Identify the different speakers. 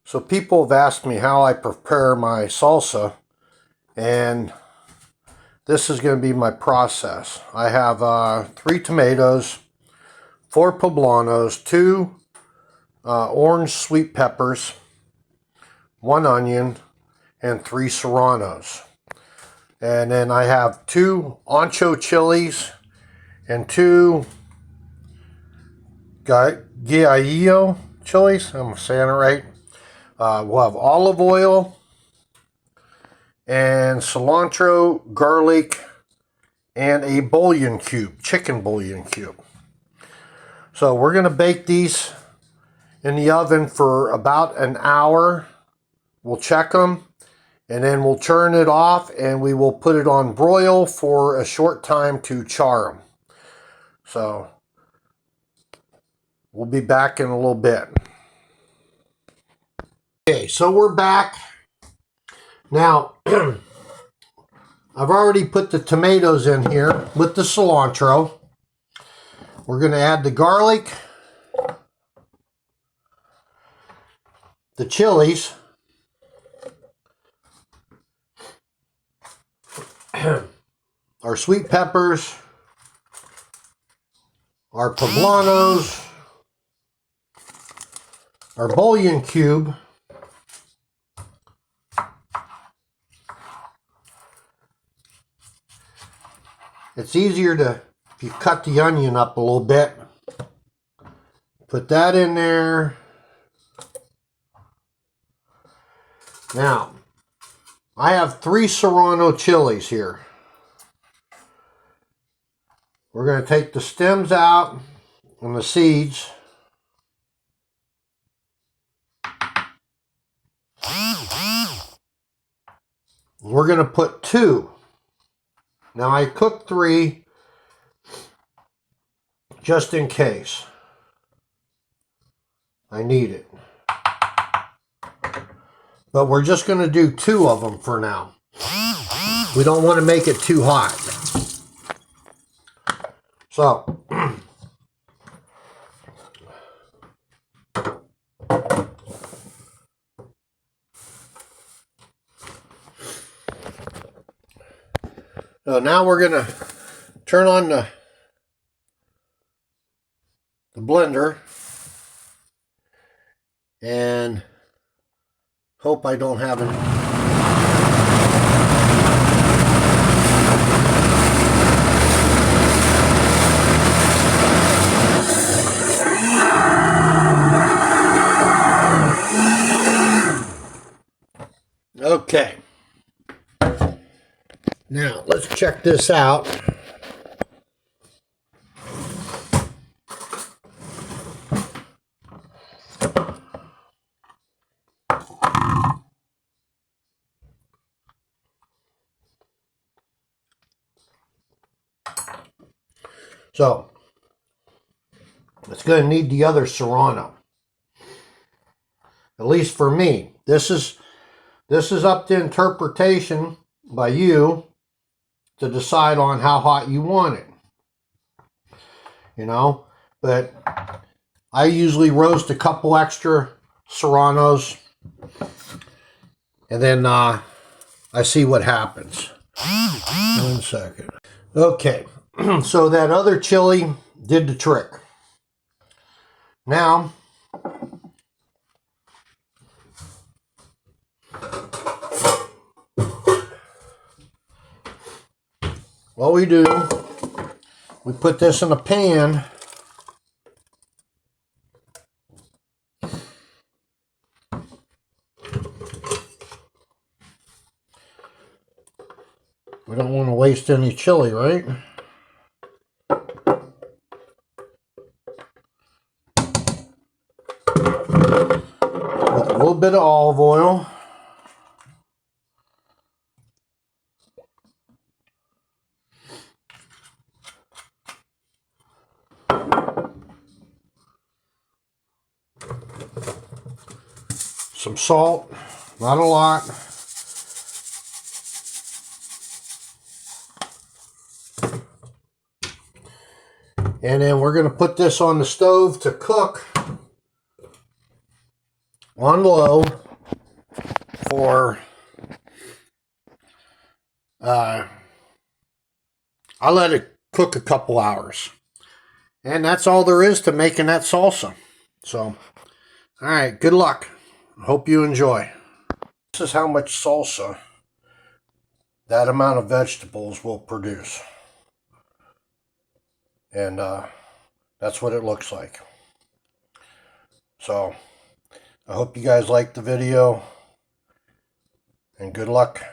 Speaker 1: So people have asked me how I prepare my salsa, and this is going to be my process. I have 3 tomatoes, 4 poblanos, 2 orange sweet peppers, 1 onion, and 3 serranos. And then I have 2 ancho chilies and 2 guajillo chilies. I'm saying it right. We'll have olive oil and cilantro, garlic, and a bouillon cube, chicken bouillon cube. So we're going to bake these in the oven for about an hour. We'll check them, and then we'll turn it off, and we will put it on broil for a short time to char them. So we'll be back in a little bit. Okay, so we're back. Now, I've already put the tomatoes in here with the cilantro. We're going to add the garlic, the chilies, our sweet peppers, our poblanos, our bouillon cube, it's easier to, if you cut the onion up a little bit, put that in there. Now, I have 3 serrano chilies here. We're going to take the stems out and the seeds. We're going to put 2. Now I cooked 3 just in case I need it. But we're just going to do 2 of them for now. We don't want to make it too hot. So, now we're going to turn on the blender and hope I don't have any. Okay. Now, let's check this out. So, it's going to need the other serrano. At least for me. This is up to interpretation by you to decide on how hot you want it. You know, but I usually roast a couple extra serranos, and then I see what happens. 1 second. Okay, so that other chili did the trick. Now, what we do, we put this in a pan. We don't want to waste any chili, right? With a little bit of olive oil. Some salt, not a lot. And then we're going to put this on the stove to cook on low for I let it cook a couple hours. And that's all there is to making that salsa. So, all right, good luck. Hope you enjoy. This is how much salsa that amount of vegetables will produce. And that's what it looks like. So, I hope you guys liked the video. And good luck.